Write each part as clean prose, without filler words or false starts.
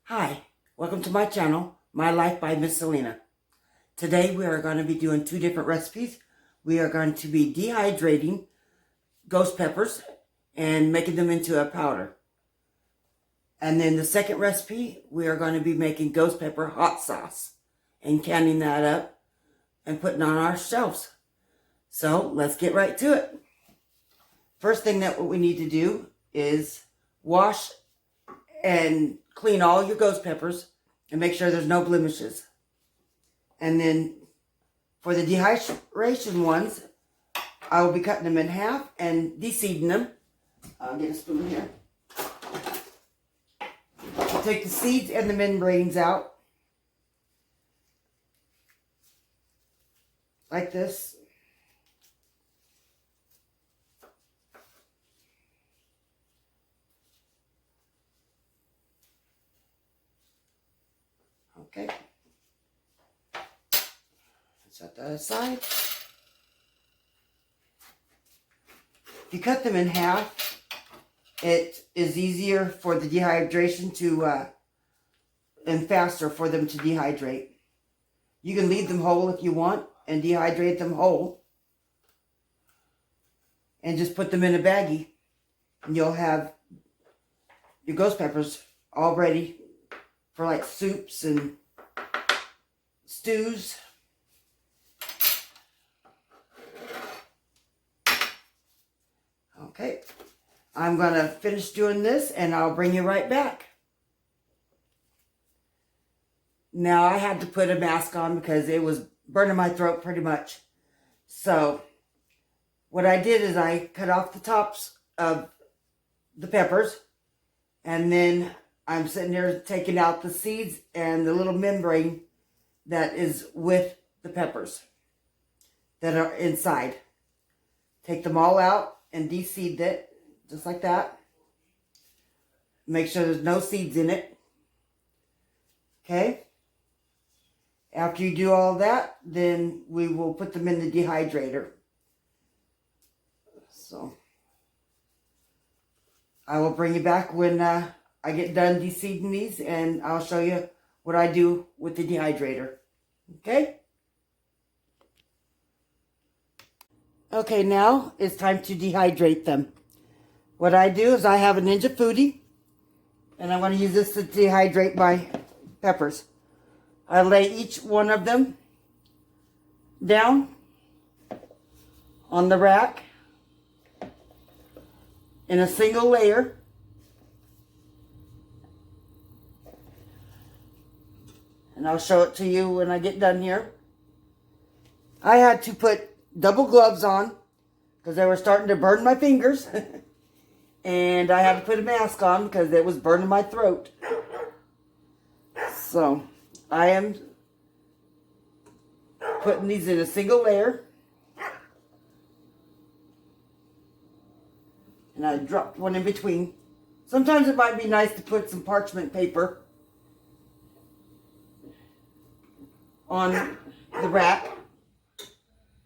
Hi, welcome to my channel, My Life by Miss Salina. Today we are going to be doing two different recipes. We are going to be dehydrating ghost peppers and making them into a powder. And then the second recipe, we are going to be making ghost pepper hot sauce and canning that up and putting on our shelves. So let's get right to it. First thing that what we need to do is wash and clean all your ghost peppers and make sure there's no blemishes. And then for the dehydration ones, I will be cutting them in half and deseeding them. I'll get a spoon here. Take the seeds and the membranes out. Like this. Okay. Set that aside. If you cut them in half, it is easier for the dehydration to, and faster for them to dehydrate. You can leave them whole if you want and dehydrate them whole. And just put them in a baggie. And you'll have your ghost peppers all ready for like soups and stews. Okay, I'm going to finish doing this and I'll bring you right back. Now I had to put a mask on because it was burning my throat pretty much. So what I did is I cut off the tops of the peppers, and then I'm sitting there taking out the seeds and the little membrane that is with the peppers that are inside. Take them all out and de-seed it, just like that. Make sure there's no seeds in it. Okay? After you do all that, then we will put them in the dehydrator. So, I will bring you back when I get done de-seeding these, and I'll show you what I do with the dehydrator. Okay? Okay, now it's time to dehydrate them. What I do is I have a Ninja Foodie, and I'm going to use this to dehydrate my peppers. I lay each one of them down on the rack in a single layer. And I'll show it to you when I get done here. I had to put double gloves on because they were starting to burn my fingers. And I had to put a mask on because it was burning my throat. So I am putting these in a single layer. And I dropped one in between. Sometimes it might be nice to put some parchment paper on the rack.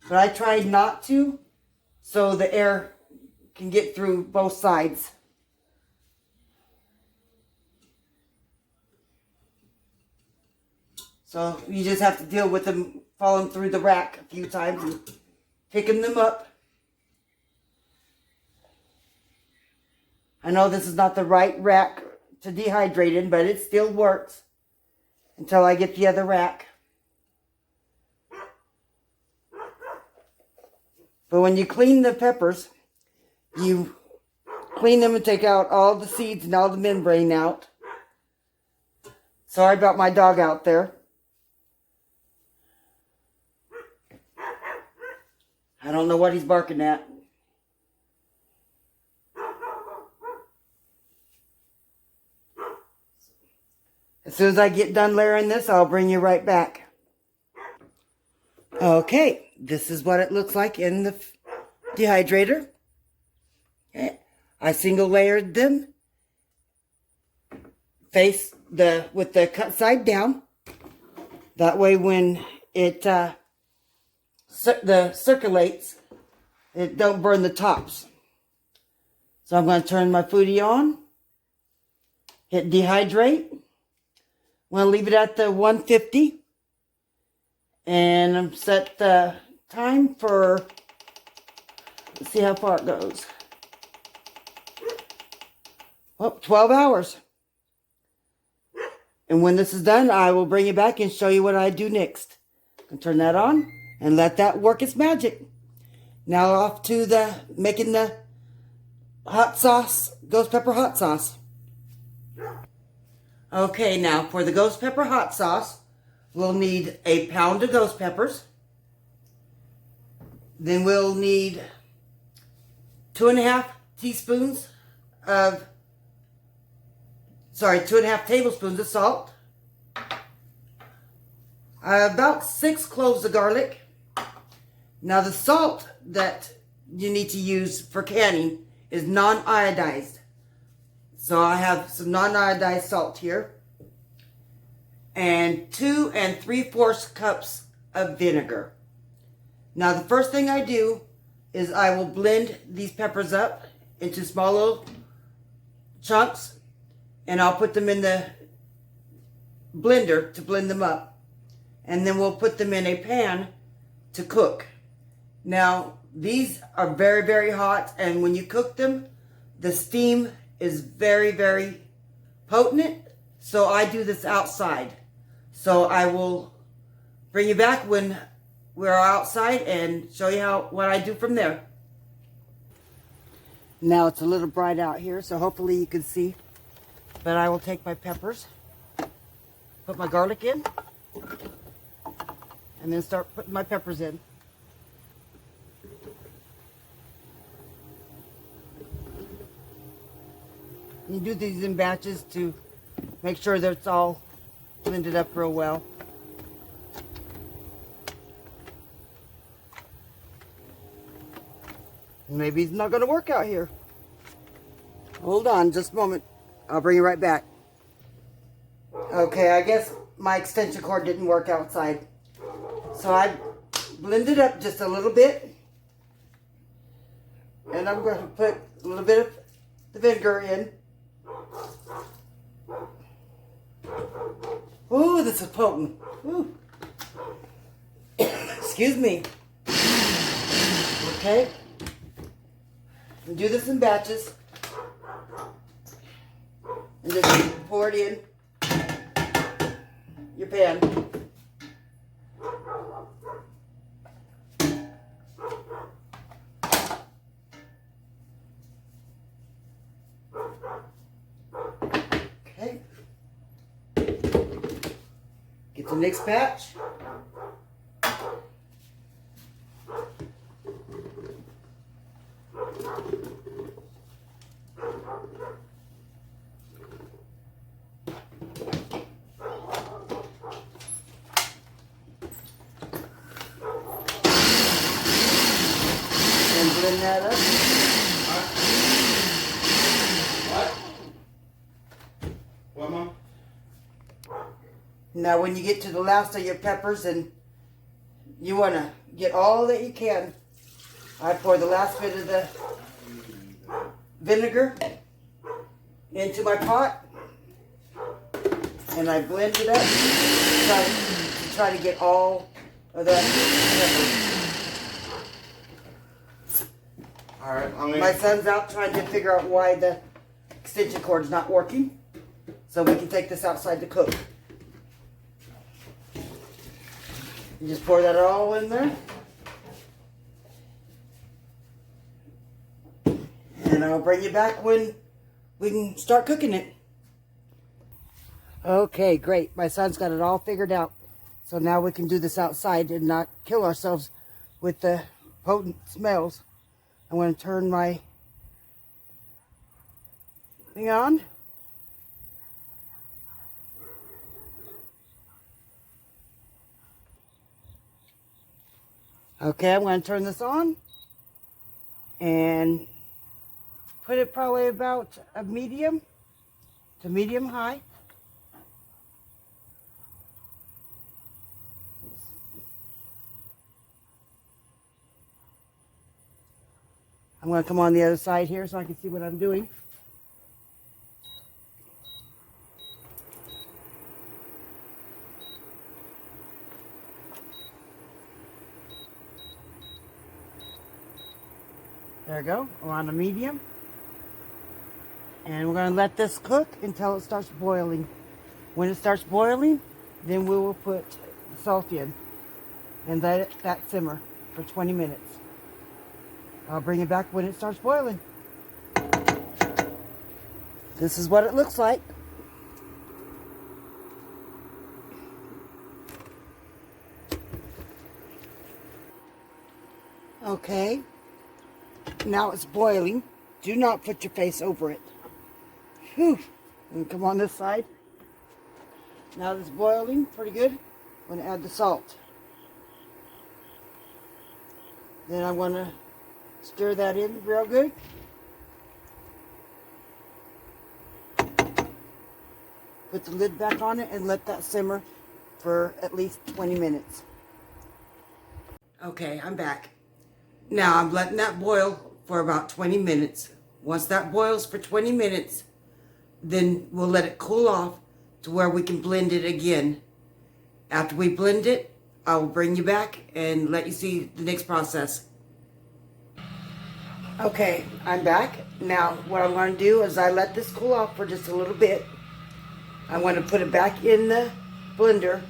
But I tried not to, so the air can get through both sides. So you just have to deal with them falling through the rack a few times and picking them up. I know this is not the right rack to dehydrate in, but it still works until I get the other rack. But when you clean the peppers, you clean them and take out all the seeds and all the membrane out. Sorry about my dog out there. I don't know what he's barking at. As soon as I get done layering this, I'll bring you right back. Okay, this is what it looks like in the dehydrator. Okay. I single layered them. With the cut side down. That way when it circulates, it don't burn the tops. So I'm going to turn my foodie on, hit dehydrate, Want to leave it at the 150. And set the time for, let's see how far it goes. Oh, 12 hours. And when this is done, I will bring you back and show you what I do next. And turn that on and let that work its magic. Now off to making the hot sauce, ghost pepper hot sauce. Okay, now for the ghost pepper hot sauce, we'll need a pound of ghost peppers. Then we'll need 2.5 tablespoons of salt. About 6 cloves of garlic. Now the salt that you need to use for canning is non-iodized. So I have some non-iodized salt here. And 2 3/4 cups of vinegar. Now the first thing I do is I will blend these peppers up into small little chunks, and I'll put them in the blender to blend them up. And then we'll put them in a pan to cook. Now these are very, very hot, and when you cook them, the steam is very, very potent. So I do this outside. So I will bring you back when we're outside and show you what I do from there. Now it's a little bright out here, so hopefully you can see. But I will take my peppers, put my garlic in, and then start putting my peppers in. You do these in batches to make sure that it's all blended up real well. Maybe it's not going to work out here. Hold on just a moment. I'll bring you right back. Okay, I guess my extension cord didn't work outside. So I blended up just a little bit. And I'm going to put a little bit of the vinegar in. Ooh, this is potent. Ooh. Excuse me. Okay. And do this in batches. And just pour it in your pan. Okay. Get the next batch. And blend that up. What, Mom? Now when you get to the last of your peppers and you want to get all that you can, I pour the last bit of the vinegar into my pot and I blend it up to try to get all of that pepper. Alright, My son's out trying to figure out why the extension cord is not working, so we can take this outside to cook. You just pour that all in there. And I'll bring you back when we can start cooking it. Okay, great. My son's got it all figured out. So now we can do this outside and not kill ourselves with the potent smells. I'm going to turn my thing on. Okay, I'm going to turn this on and put it probably about a medium to medium high. I'm going to come on the other side here so I can see what I'm doing. There we go. We're on a medium. And we're going to let this cook until it starts boiling. When it starts boiling, then we will put the salt in and let that simmer for 20 minutes. I'll bring it back when it starts boiling. This is what it looks like. Okay, now it's boiling. Do not put your face over it. Whew. And come on this side. Now that it's boiling pretty good, I'm going to add the salt. Then I want to stir that in real good. Put the lid back on it and let that simmer for at least 20 minutes. Okay, I'm back. Now I'm letting that boil for about 20 minutes. Once that boils for 20 minutes, then we'll let it cool off to where we can blend it again. After we blend it, I will bring you back and let you see the next process. Okay, I'm back. Now what I'm going to do is I let this cool off for just a little bit. I want to put it back in the blender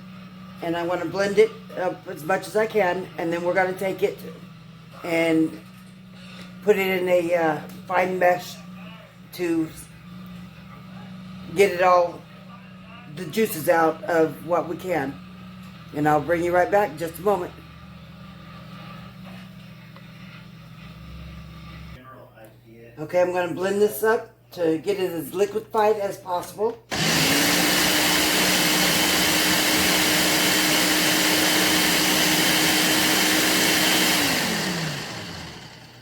and I want to blend it up as much as I can, and then we're going to take it and put it in a fine mesh to get it all, the juices out of what we can. And I'll bring you right back in just a moment. Okay, I'm going to blend this up to get it as liquefied as possible.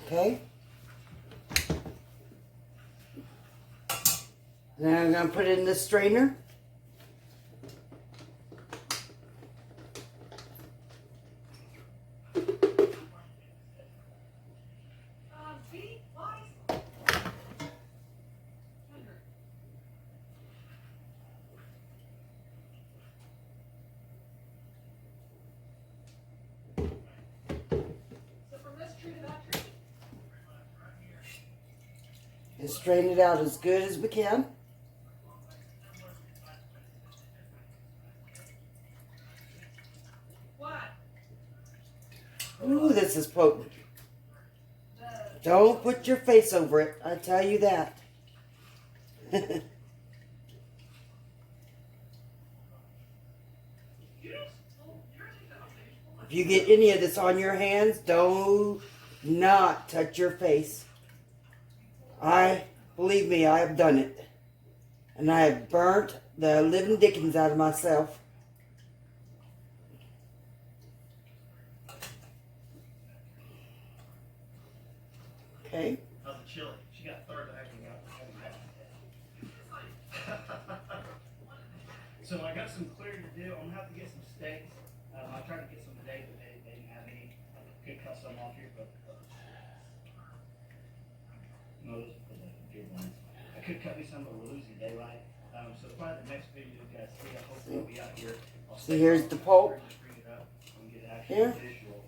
Okay. Then I'm going to put it in this strainer. And strain it out as good as we can. Ooh, this is potent. Don't put your face over it, I tell you that. If you get any of this on your hands, do not touch your face. Believe me, I have done it. And I have burnt the living dickens out of myself. Okay. How's the chili? She got third acting out. So I got some clearing to do. I'm gonna have to get some steaks. I tried to get some today, but they didn't have any. I could cut some off here, but no, those are the good ones. I could cut me some, but we're losing daylight. So probably the next video you guys see, I hope we'll be out here. So here's the pulp. Bring it up and get actual Here. visual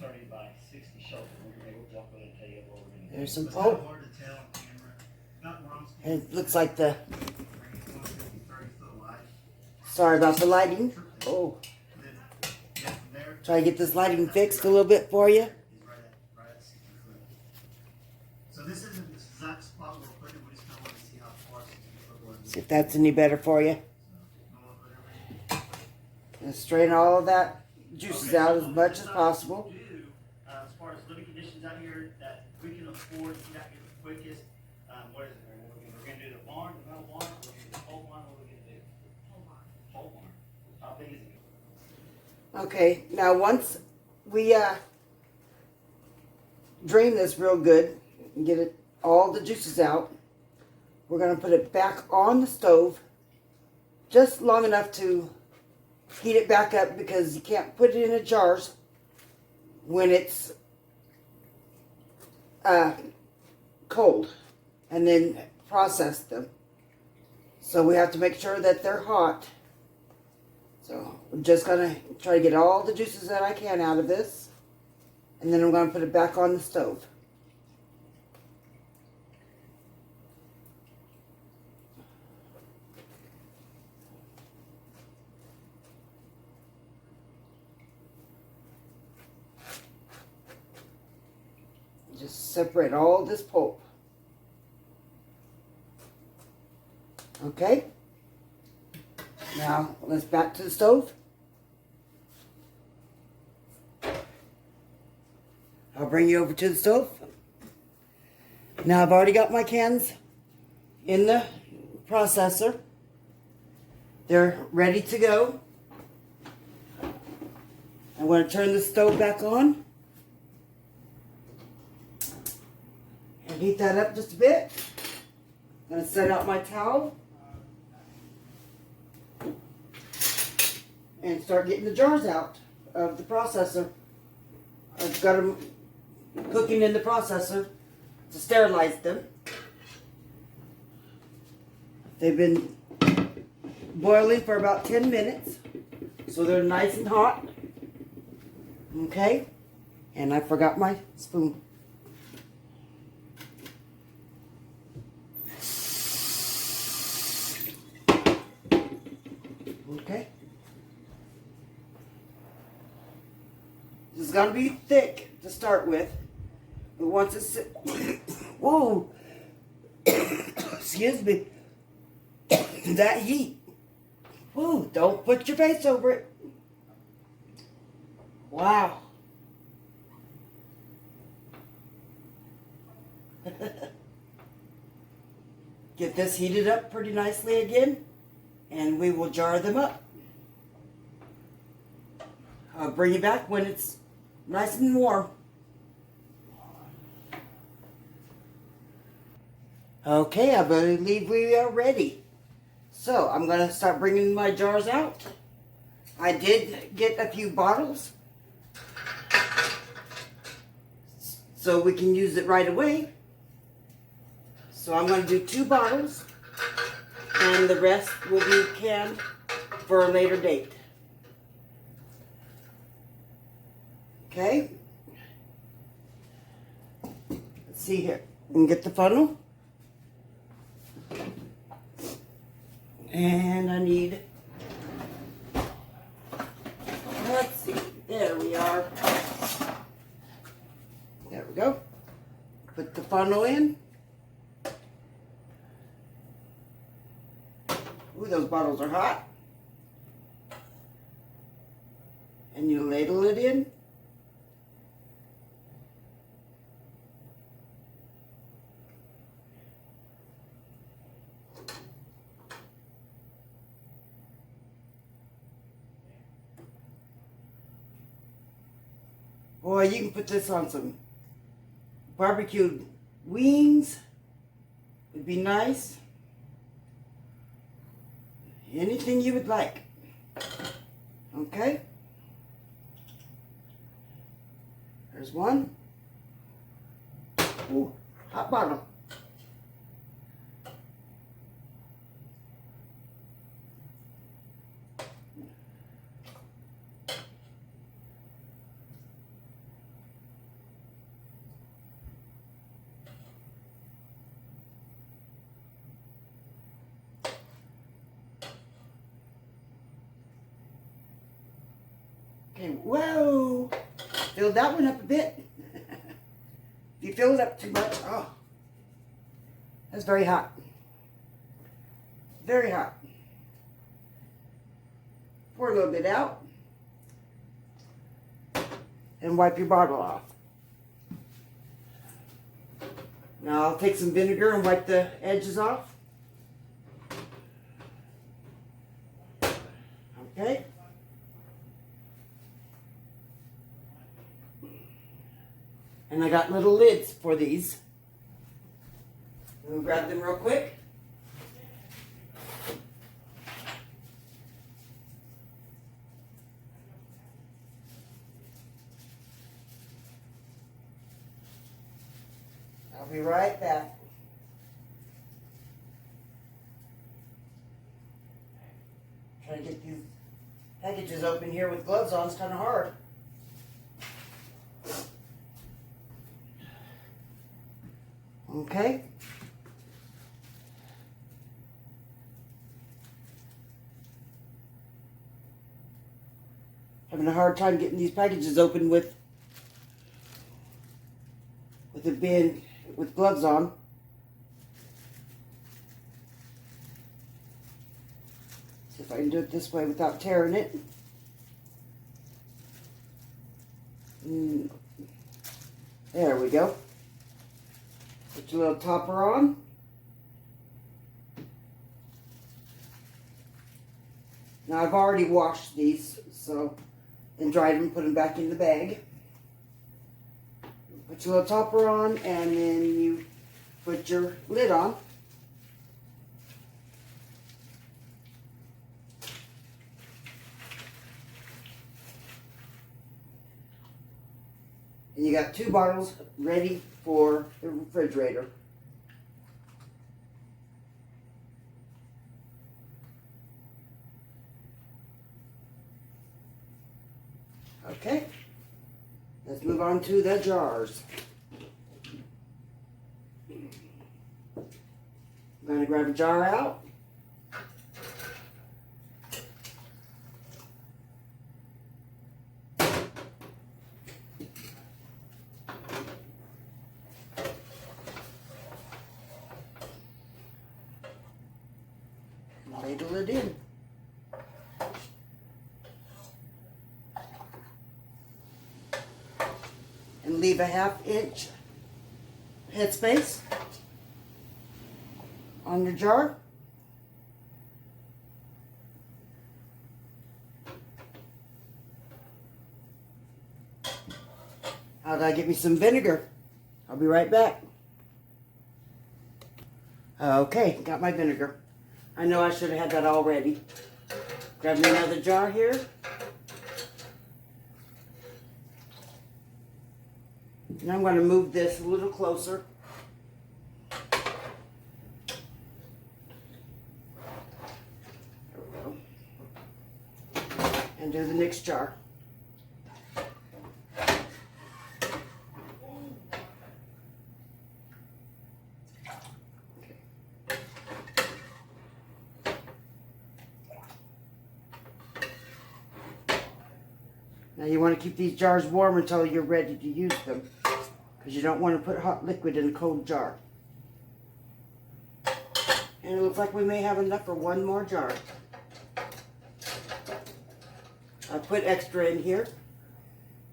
30 by 60 shelter. We're gonna walk with it and tell you what we're gonna do. There's some It's pulp. hard to tell on camera. Not where I'm And it looks like the, 30-foot light. sorry about the lighting. Oh, And then, yeah, from there, try to get this lighting fixed a little bit for you. he's right at 60 foot. So this isn't the exact spot where we're putting it. We just kind of want to see how far 60 foot was. See if that's any better for you. And strain all of that juices out as much as possible. As far as living conditions out here that we can afford to get out here the quickest, what is it? We're going to do the barn, the metal barn, or we're going to do the pole barn. What are we going to do? Pole barn. How big is it? Okay, now once we drain this real good and get it all the juices out, we're going to put it back on the stove just long enough to heat it back up, because you can't put it in the jars when it's cold and then process them. So we have to make sure that they're hot. So I'm just going to try to get all the juices that I can out of this, and then I'm going to put it back on the stove. just separate all this pulp. Okay. Now let's back to the stove. I'll bring you over to the stove. Now I've already got my cans in the processor. They're ready to go. I want to turn the stove back on and heat that up just a bit. I'm going to set out my towel and start getting the jars out of the processor. I've got them cooking in the processor to sterilize them. They've been boiling for about 10 minutes, so they're nice and hot. Okay, and I forgot my spoon. Okay. This is going to be thick to start with, but once it's... Whoa! Excuse me. That heat. Whoa, don't put your face over it. Wow. Get this heated up pretty nicely again, and we will jar them up. I'll bring you back when it's nice and warm. Okay, I believe we are ready. So I'm going to start bringing my jars out. I did get a few bottles, so we can use it right away. So I'm going to do 2 bottles, and the rest will be canned for a later date. Okay. Let's see here. We can get the funnel. And I need, let's see, there we are. There we go. Put the funnel in. Ooh, those bottles are hot. And you ladle it in. Boy, you can put this on some barbecued wings. Would be nice. Anything you would like. Okay. There's one. Ooh, hot bottle. Okay, whoa! Filled that one up a bit. If you fill it up too much, oh, that's very hot. Very hot. Pour a little bit out and wipe your bottle off. Now I'll take some vinegar and wipe the edges off. Okay. And I got little lids for these. We'll grab them real quick. I'll be right back. Trying to get these packages open here with gloves on is kind of hard. Okay. Having a hard time getting these packages open with with the bin with gloves on. See if I can do it this way without tearing it. There we go. Put your little topper on. Now I've already washed these, so, and dried them, put them back in the bag. Put your little topper on, and then you put your lid on. And you got 2 bottles ready for the refrigerator. Okay, let's move on to the jars. I'm going to grab a jar out. Ladle it in. And leave a 1/2 inch headspace on your jar. How did I get me some vinegar? I'll be right back. Okay, got my vinegar. I know I should have had that already. Grab me another jar here. And I'm going to move this a little closer. There we go. And do the next jar. Now you want to keep these jars warm until you're ready to use them, because you don't want to put hot liquid in a cold jar. And it looks like we may have enough for 1 more jar. I put extra in here,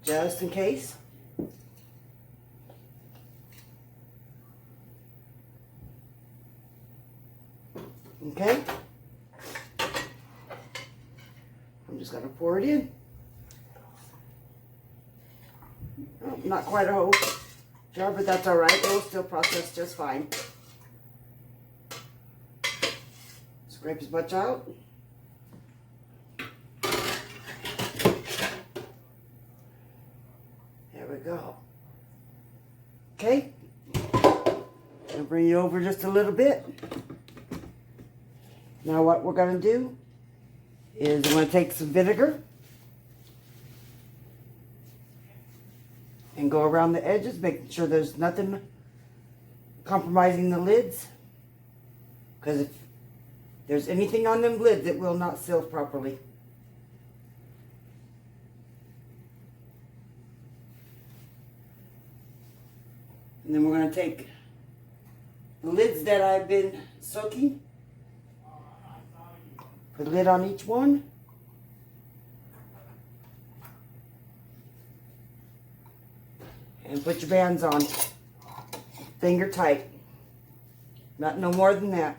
just in case. Okay. I'm just going to pour it in. Oh, not quite a whole jar, but that's all right. It will still process just fine. Scrape as much out. There we go. Okay. I'll bring you over just a little bit. Now what we're going to do is I'm going to take some vinegar and go around the edges, making sure there's nothing compromising the lids. Because if there's anything on them lids, it will not seal properly. And then we're going to take the lids that I've been soaking, put a lid on each one. And put your bands on, finger tight, not no more than that.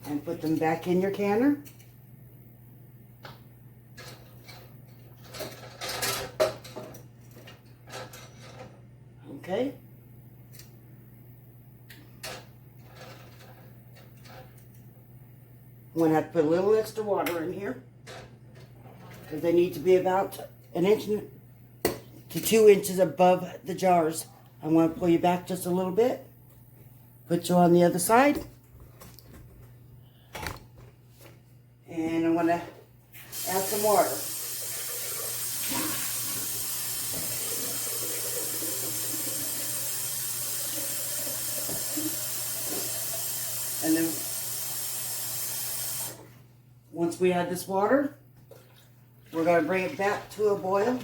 And put them back in your canner. Okay. I'm going to have to put a little extra water in here, because they need to be about 1 inch to 2 inches above the jars. I'm going to pull you back just a little bit, put you on the other side, and I'm going to add some water. And then once we add this water, We're going to bring it back to a boil.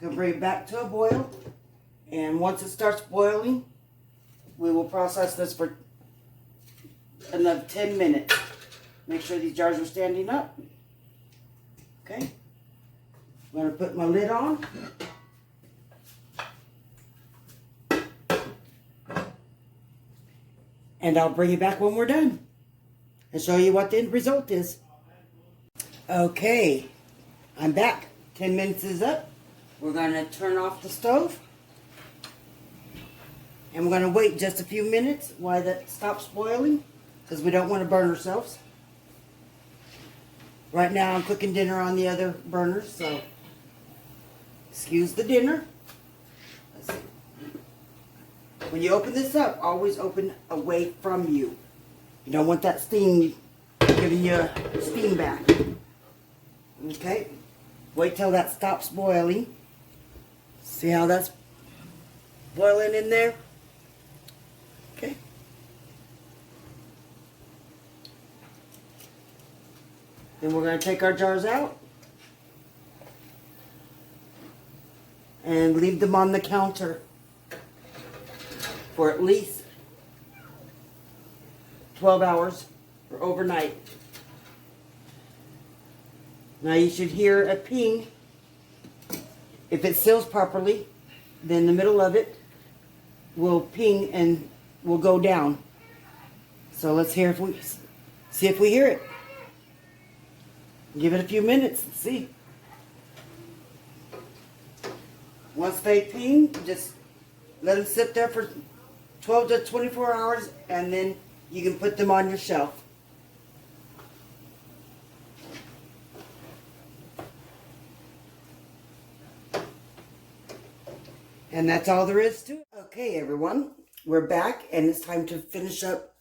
Going to bring it back to a boil. And once it starts boiling, we will process this for another 10 minutes. Make sure these jars are standing up. Okay. I'm going to put my lid on. And I'll bring you back when we're done and show you what the end result is. Okay, I'm back. 10 minutes is up. We're going to turn off the stove. And we're going to wait just a few minutes while that stops boiling, because we don't want to burn ourselves. Right now I'm cooking dinner on the other burners, so excuse the dinner. Let's see. When you open this up, always open away from you. You don't want that steam giving you a steam bath. Okay? Wait till that stops boiling. See how that's boiling in there? Okay. Then we're going to take our jars out and leave them on the counter for at least 12 hours or overnight. Now you should hear a ping. If it seals properly, then the middle of it will ping and will go down. So let's see if we hear it. Give it a few minutes and see. Once they ping, just let them sit there for 12 to 24 hours, and then you can put them on your shelf. And that's all there is to it. Okay, everyone, we're back, and it's time to finish up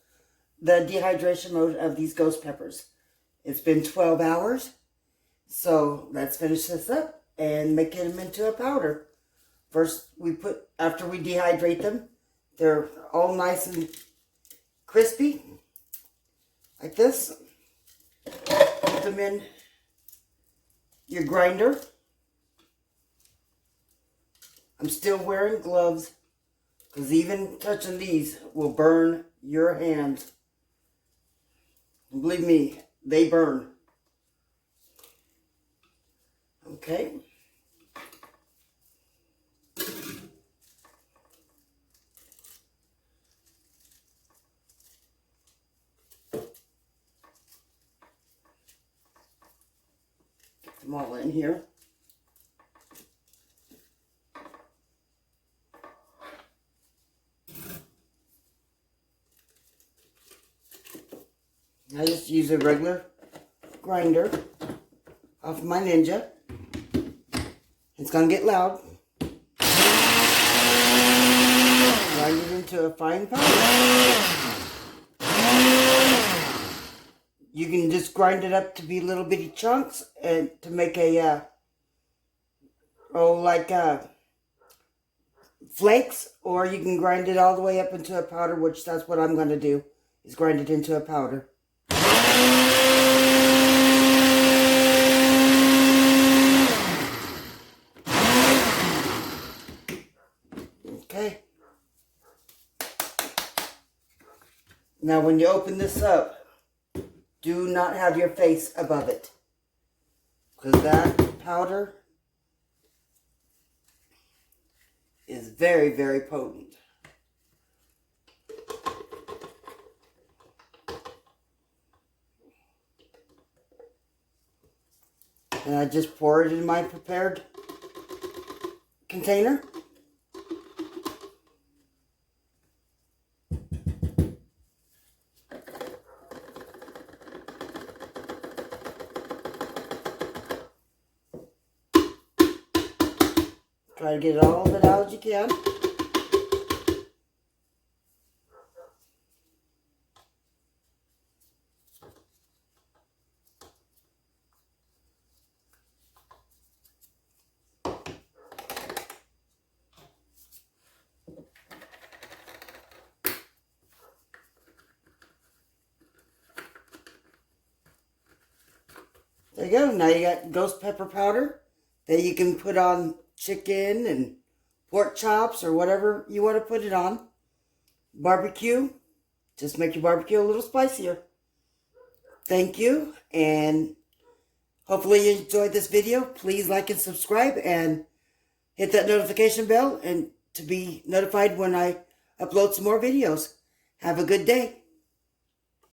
the dehydration mode of these ghost peppers. It's been 12 hours, so let's finish this up and make them into a powder. First, after we dehydrate them, they're all nice and crispy, like this. Put them in your grinder. I'm still wearing gloves, because even touching these will burn your hands. And believe me, they burn. Okay. Get them all in here. I just use a regular grinder off my Ninja. It's going to get loud. Grind it into a fine powder. You can just grind it up to be little bitty chunks and to make a, flakes, or you can grind it all the way up into a powder, which that's what I'm going to do, is grind it into a powder. Okay. Now when you open this up, do not have your face above it, because that powder is very, very potent. And I just pour it in my prepared container. Try to get all of it out as you can. There you go. Now you got ghost pepper powder that you can put on chicken and pork chops or whatever you want to put it on. Barbecue. Just make your barbecue a little spicier. Thank you, and hopefully you enjoyed this video. Please like and subscribe and hit that notification bell and to be notified when I upload some more videos. Have a good day.